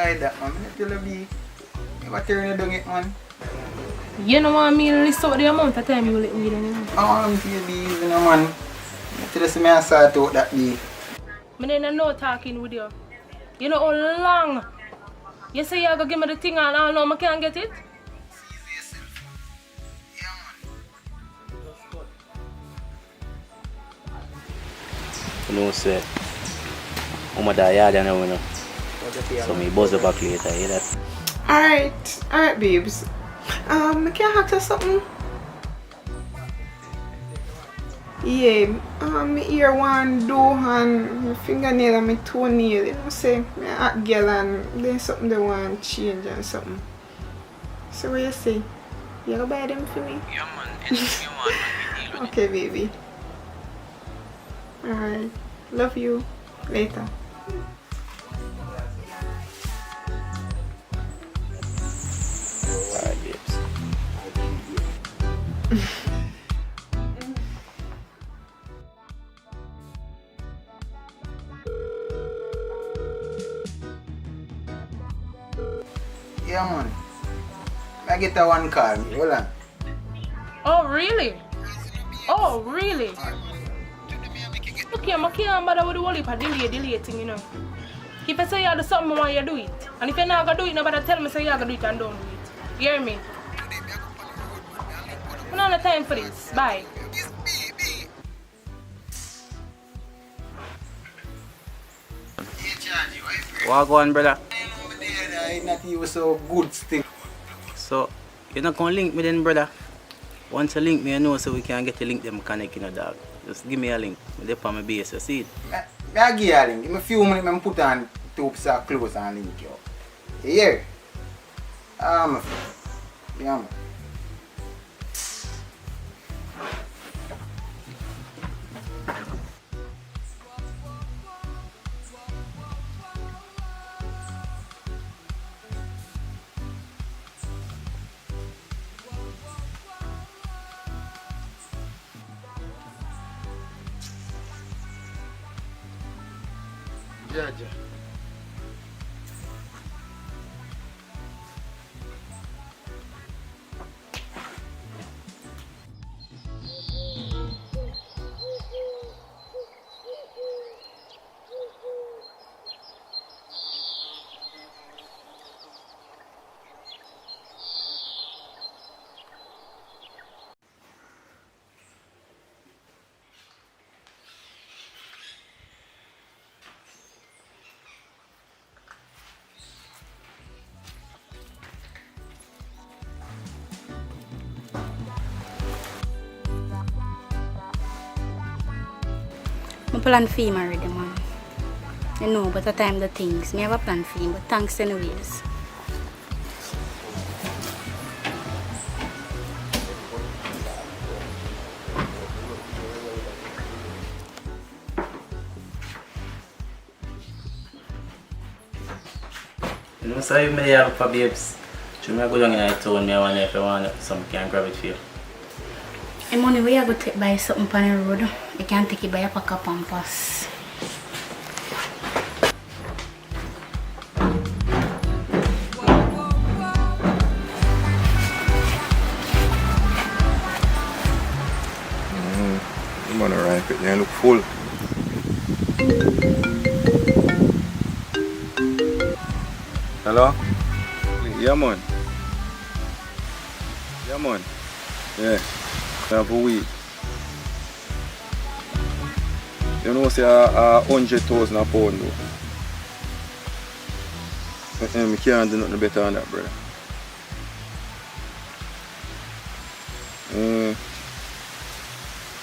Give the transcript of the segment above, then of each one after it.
hide that, man. I tell you, B. Never turn you down it, man. You don't want me to list out the amount of time you let me anymore. I want to be even, man. I tell you, see me I sort out that day. I don't know talking with you. You know how long? You say you're going to give me the thing and I know I can't get it? You know, say, I'm a die hard now, you know. So me buzz back later, you hear that? Alright, babes. I can ask you something. Yeah, my ear one do and my fingernail and my toenail. You know, say, me a girl and then something they want change and something. So what you say? You gonna buy them for me? Yeah, man. Anything you want, man, we deal with Okay, baby. Alright. Love you. Later. Alright, babes. Yeah, man. I get a one call. Hold on. Oh, really? Oh, really? Okay, I can't bother with the whole heap of delay thing, you know. If I say you do something, I want you to do it. And if you're not going to do it, nobody tell me say you're going to do it and don't do it. You hear me? I don't have time for this. Bye. What go on, brother? I'm not even so good still. So, you're not going to link me then, brother? Once you link me, you know so we can get the link them connect, you know, dog. Just give me a link. I'm there on my base, you see it? I give you a link. Give me a few minutes, I put on 2 pieces of clothes and link you. You hear? Yeah, man. Yeah. I plan for him already, man. I know, but at the time the things. I have a plan for him, but thanks anyways. You know, so if I have for babes, should I go down in the town, I wonder if I want some can grab it for you. The money we are going to buy something on the road, you can take it by a pack of Pampers. I'm gonna rank it, they look full. Hello? Yeah, man. Yeah, man. Yeah. Have a week. You know, say a 100,000 a pound though. I can't do nothing better than that, brother.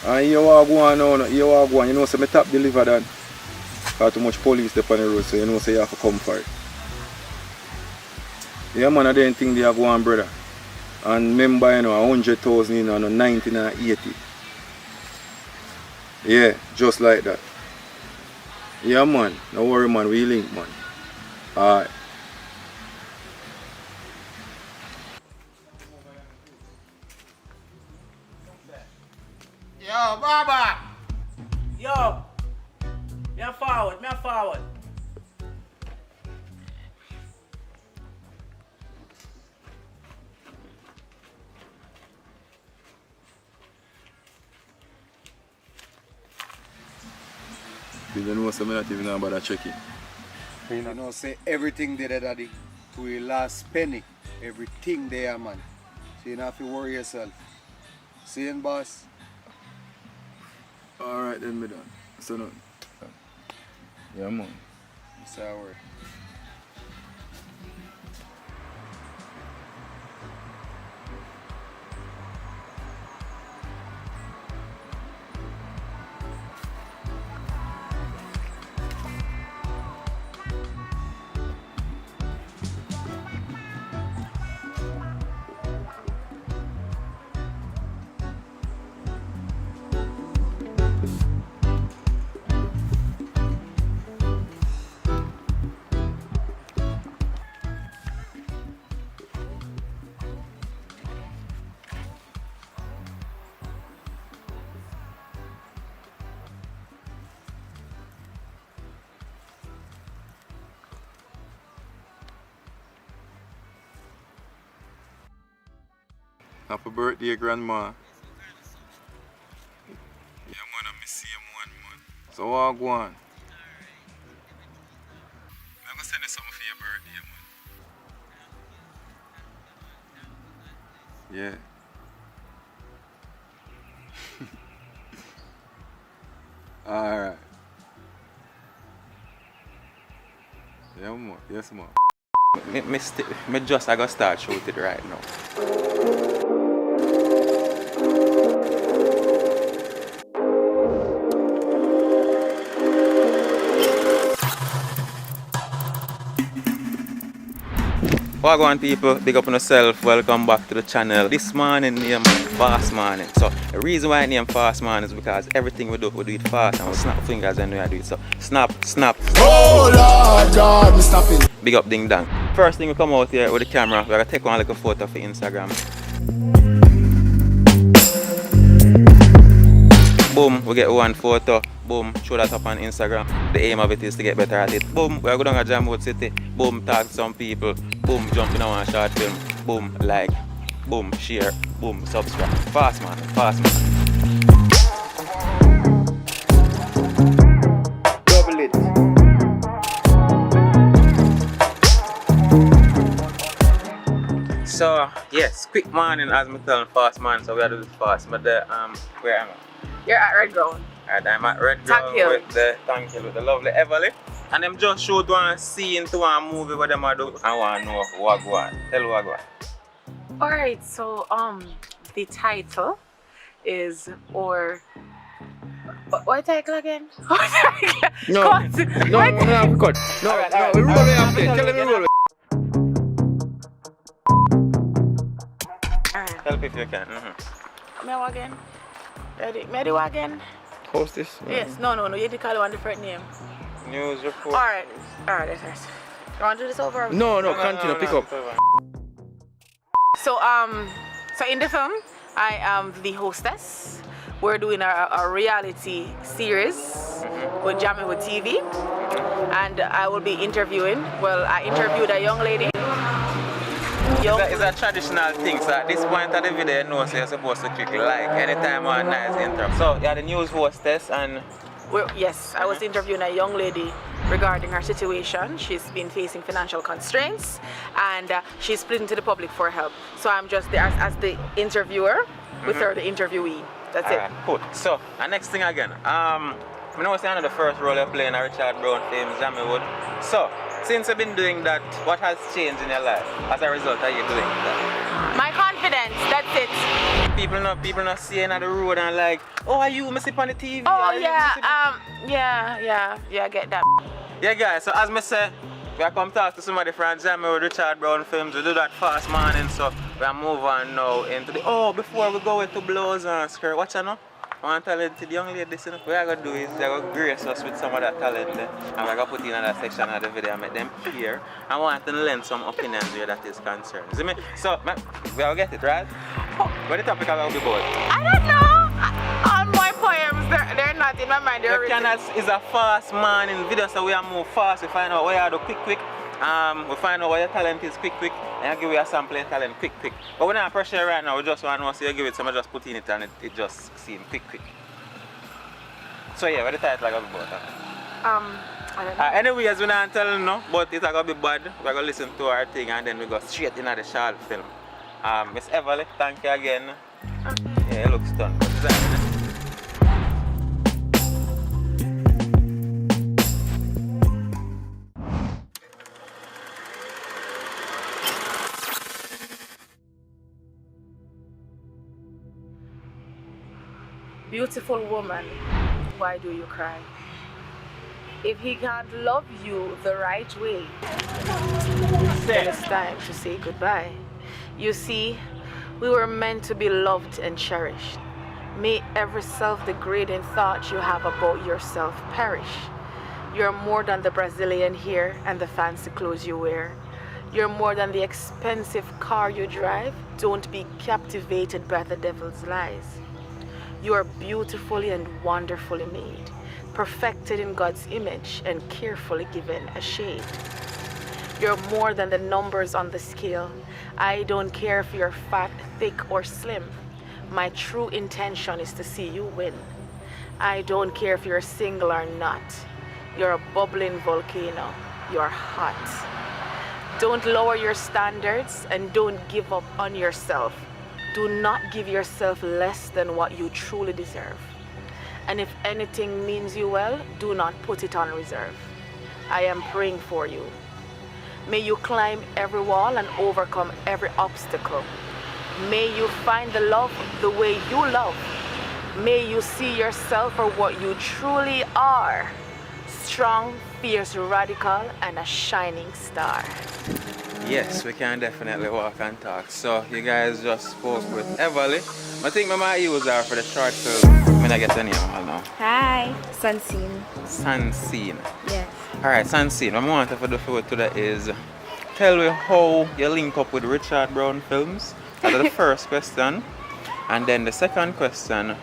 And you are going now, you know, say my top deliver that. Got too much police there on the road, so you know, say you have to come for it. Yeah, man, I didn't think they are going, brother. And remember, you know, 100,000, you know, 90 and 80. Yeah, just like that. Yeah, man. No worry, man. We link, man. Alright. Yo, Baba! Yo! Me forward. relative, you know, so I'm not even know about that checking. You know, say everything there, daddy. To your last penny. Everything there, man. So you don't have to worry yourself. See you, boss? Alright then, me done. So no. Yeah, man. Sour. Happy birthday, Grandma. Yeah, man, I miss you, man. So what go on? I'm gonna send you something for your birthday, man. Yeah. Alright. Yeah, man. Yes, man. Me just I gotta start shoot it right now. Wagwan people, big up on yourself, welcome back to the channel. This morning name Fast Morning. So the reason why I name Fast Morning is because everything we do it fast and we snap fingers when we do it. So snap. Oh Lord, God, me stopping. Big up ding dong. First thing we come out here with the camera, we're gonna take one little photo for Instagram. Boom, we get one photo. Boom, show that up on Instagram. The aim of it is to get better at it. Boom, we're going to Jamwood City. Boom, talk to some people. Boom, jump in on a short film. Boom, like. Boom, share. Boom, subscribe. Fast man. Double it. So, yes, quick morning as me tell Fast Man. So we are doing fast. But where am I? You're at Red Ground. Alright, I'm at Red Ground with the lovely Everly. And them just showed one scene to one movie what them are do. I want to know what go on. Tell what go on. Alright, so the title is what title again? No, cut. We roll it up there. Tell them we roll it. Help if you can. Me again? Ready again? Host this? Yes, no, you had to call it one different name. News report. Alright, yes. You want to do this over? No, continue, pick up. So in the film, I am the hostess. We're doing a reality series with Jamming with TV. And I will be interviewing, I interviewed a young lady. It's a traditional thing, so at this point of the video you know so you're supposed to click like anytime one nice interrupt. So you're the news hostess and... Yes, I was interviewing a young lady regarding her situation. She's been facing financial constraints and she's split into the public for help. So I'm just there as the interviewer with her, the interviewee. That's it. Cool. So, next thing again, I know it's the first role you're playing a Richard Brown film, Jamiewood. So, since you've been doing that, what has changed in your life as a result of you doing that? My confidence, that's it. People not seeing at the road and like, oh, are you missing on the TV? Oh yeah, I get that. Yeah guys, so as I say, we are come talk to somebody from Jamiewood Richard Brown Films. We do that Fast Morning, so we are move on now into the, before we go into blows and skirt, watch out now. I want to tell the young lady this, what I'm going to do is I'm going to grace us with some of that talent there. And I'm going to put in another section of the video and make them hear. I want to lend some opinions where that is concerned. See me? So, we will get it, right? What the topic about be about? I don't know. All my poems, they're not in my mind. The channel is a Fast Morning video, so we are move fast. We find out what you do quick. We find out what your talent is quick, and I give you a sample of talent quick. But we're not pressure right now, we just want to know, so you give it, so I just put in it and it just seems quick. So yeah, what the title like about that? I don't know. Anyways, we not telling no, but it's gonna be bad. We're gonna listen to our thing and then we go straight into the short film. Miss Everly, thank you again. Yeah, it looks done. Beautiful woman, why do you cry? If he can't love you the right way, then it's time to say goodbye. You see, we were meant to be loved and cherished. May every self-degrading thought you have about yourself perish. You're more than the Brazilian hair and the fancy clothes you wear. You're more than the expensive car you drive. Don't be captivated by the devil's lies. You are beautifully and wonderfully made, perfected in God's image and carefully given a shade. You're more than the numbers on the scale. I don't care if you're fat, thick, or slim. My true intention is to see you win. I don't care if you're single or not. You're a bubbling volcano. You're hot. Don't lower your standards and don't give up on yourself. Do not give yourself less than what you truly deserve. And if anything means you well, do not put it on reserve. I am praying for you. May you climb every wall and overcome every obstacle. May you find the love the way you love. May you see yourself for what you truly are. Strong, fierce, radical, and a shining star. Yes, we can definitely walk and talk. So you guys just spoke with Everly. I think I might use her for the short film. I'm gonna get a name now. Hi, Sunscene. Sunscene. Yes. Alright, Sunscene. What I want to do for you today is tell me how you link up with Richard Brown Films. That's the first question. And then the second question,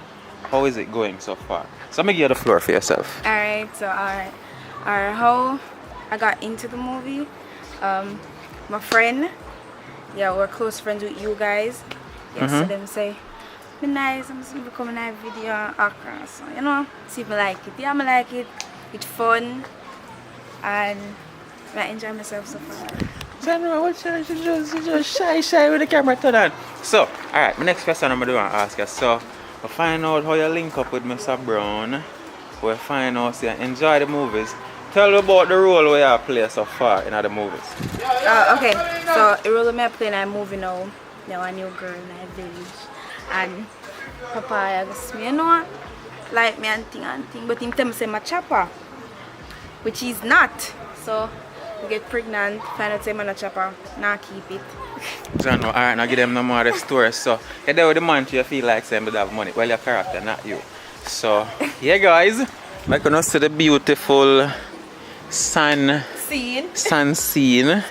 how is it going so far? So I'm gonna give you the floor for yourself. Alright, so how I got into the movie. My friend, yeah, we're close friends with you guys. Yes, so them say, be nice, I'm just becoming a video on Ackeen. So, you know, see if I like it. Yeah, I like it. It's fun. And I enjoy myself so far. General, what you just shy with the camera turned on. So, alright, my next question I'm going to ask you. So, we'll find out how you link up with Mr. Brown. We'll find out so you enjoy the movies. Tell me about the role where you play so far in the movies. Okay, so the role I play in a movie now, a new girl in a village. And Papa asks me, you know, like me and thing, but him tell me say my chopper, which is not. So we get pregnant, find out say I'm a chopper, now keep it. John, alright, now give them no more of the story. So you're there with the man you feel like saying have money. Well, your character, not you. So yeah guys, I'm gonna see the beautiful sun scene.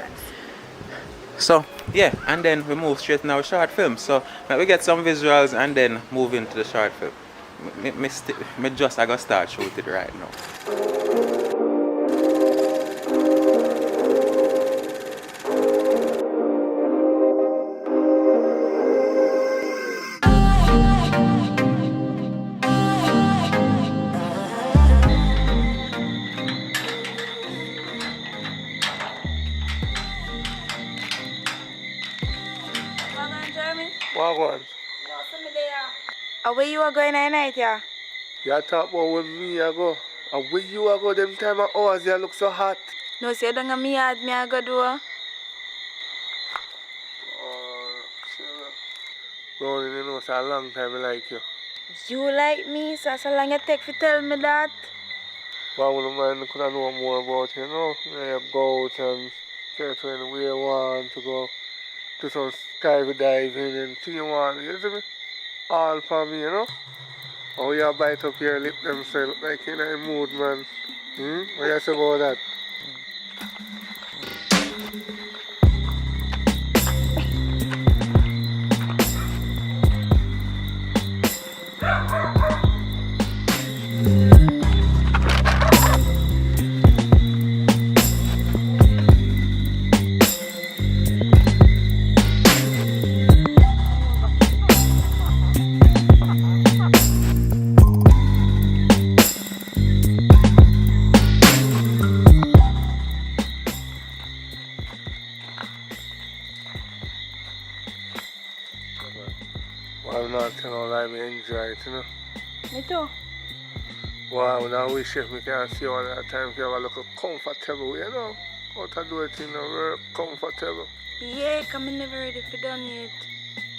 So yeah, and then we move straight into our short film. So we get some visuals and then move into the short film. I gotta start shooting right now. Where you are going at night, yeah? You talk about when me I go. And where you are go them time of hours you look so hot. No, say don't get me hard, me I go do. Brownie, you know, it's a long time I like you. You like me, so it's a long you take to tell me that. But I wouldn't mind could I know more about you, you know? You go out and try to anywhere you want to go. Do some skydiving and thing you want, you see me? All for me, you know? Oh, you bite up your lip themselves like in a mood, man. What you say about that? I'm not gonna lie, me enjoy it, you know. Me too. Wow, when I wish if we can see all that time, if you have a look comfortable, you know. How to do it in a very comfortable. Yeah, come in never ready for done yet.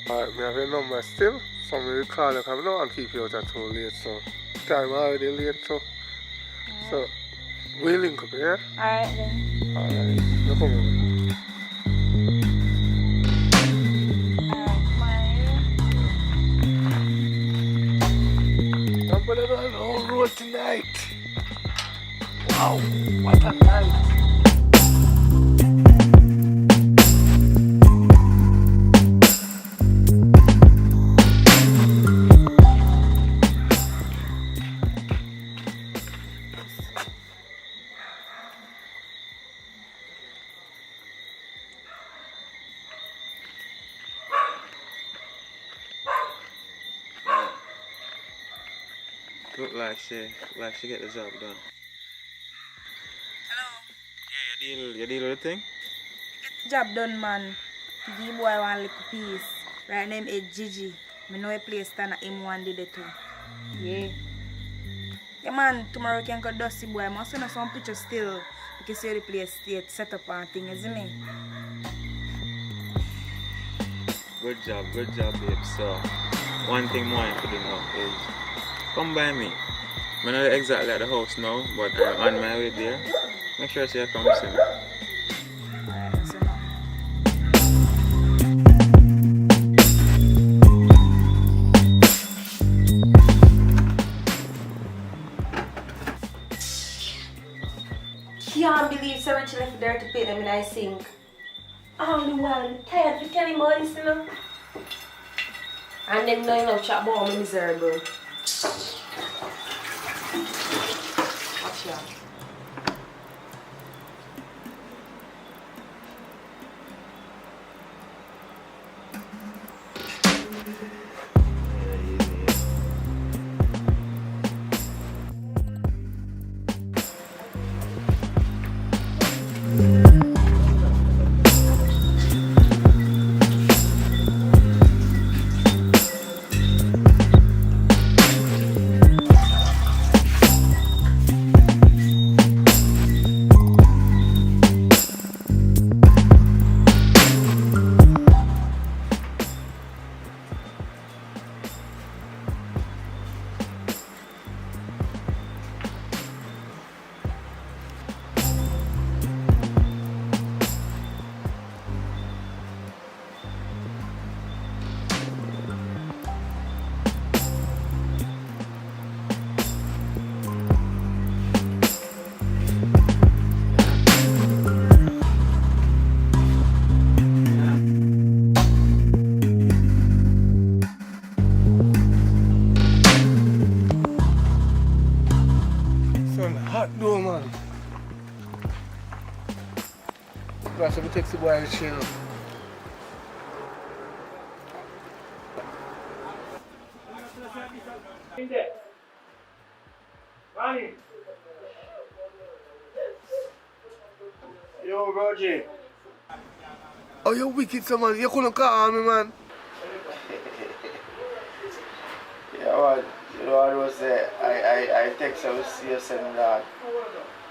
Alright, me have your number still. So me will call you, because I don't want to keep you out too late, so. Time already late, so. So, we'll link up, yeah? Alright then. Alright, no problem. I'm gonna go on the whole road tonight. Wow, what a night. Look like she get the job done. Hello. Yeah, you deal with the thing? Job done, man. Give boy one little piece. Right name is Gigi. Me know a place stand at him one did it too. Yeah. Yeah, man, tomorrow we can go dusty boy. I must send some pictures still. You can see the place state set up and thing, isn't it? Good job, babe. So, one thing more I could do now is come by me. I'm not exactly at the house now, but I'm on my way there. Make sure you come soon. Alright, that's enough. Can't believe so Rich left there to pay them in I sink. I'm the one tired for telling months, you know. And then now you know chat about me miserable. Watch out. Hot door, man. Gosh, let me take the boy and chill. Yo, Roger. Oh, you wicked, so man. You couldn't call me, man. Yeah, well, you know, I was I text her, you send that.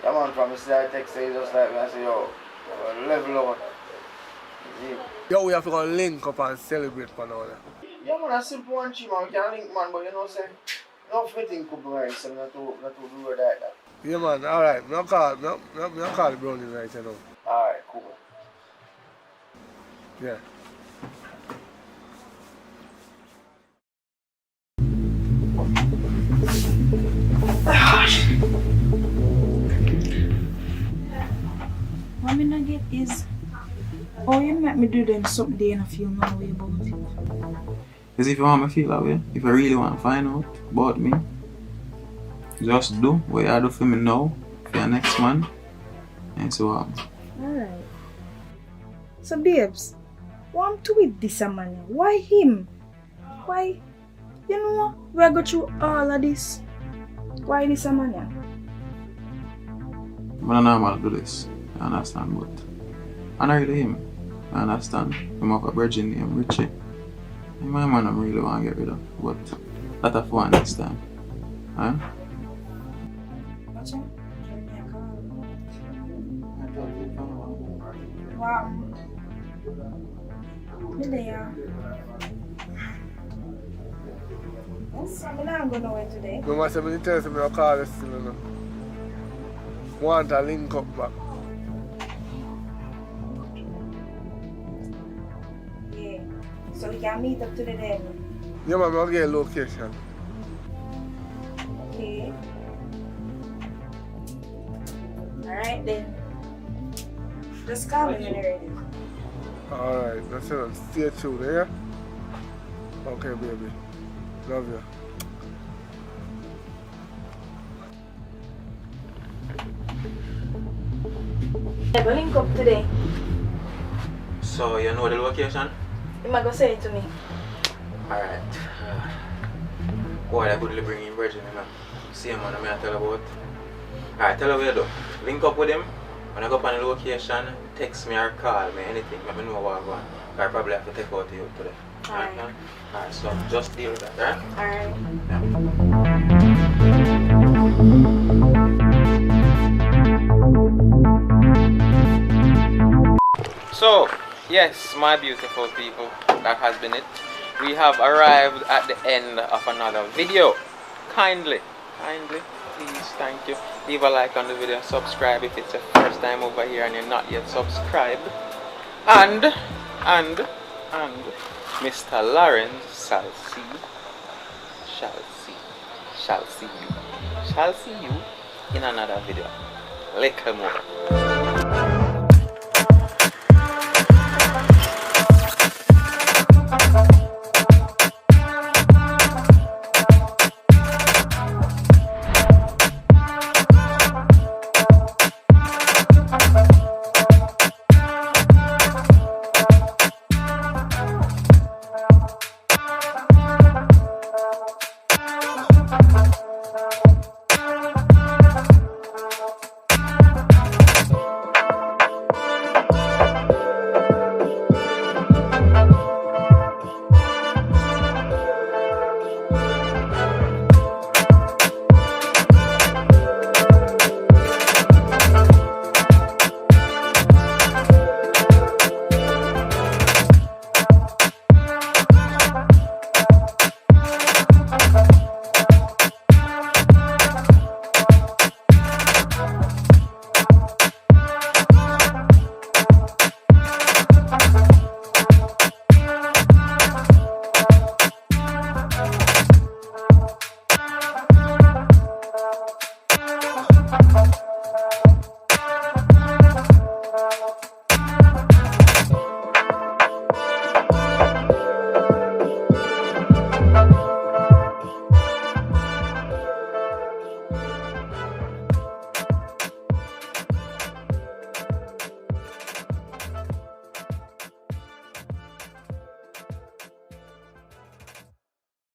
Yeah, man, from the I text her, just like me, I say, yo, level out. Yo, we have to go link up and celebrate for now. Yeah, man, that's simple and cheap, man. We can link, man, but you know, say, no fitting could be right, so not to do it like that. Yeah, man, alright. I'm not call the brownie right now. Alright, cool. Yeah. What me not get is, oh, you make me do them something and I feel no way about it. Because if you want me to feel that way, if you really want to find out about me, just do what you do for me now, for your next man, and so on. Alright. So, babes, what I'm to with this man? Why him? Why? You know what? We go through all of this. Why this man? I'm not normal to do this, I understand, but I'm not really him. I understand. I'm have a virgin named Richie. My man, I'm really want to get rid of, but that of one next time. Huh? Watcha? Wow. Me there. I'm not going nowhere today. No matter how many times I call this thing, you know. Want to link up back. Yeah. So we can meet up today then. Yeah, man, I'll get a location. Okay. Alright then. Just call me when you're ready. Alright, that's it. Stay tuned, yeah? Okay, baby. Love you. Yeah, go link up today. So, you know the location? You might go say it to me. Alright. Boy, I could bring in Virgin, you know. Same one I tell about. Alright, tell her where though. Link up with him. When I go up on the location, text me or call me, anything. Let me know what I'm going. I probably have to take out to you today. Alright. Alright, so just deal with that, alright? Alright. So, yes, my beautiful people, that has been it. We have arrived at the end of another video. Kindly, please, thank you. Leave a like on the video, subscribe if it's your first time over here and you're not yet subscribed. And Mr. Lawrence shall see you in another video. Little more.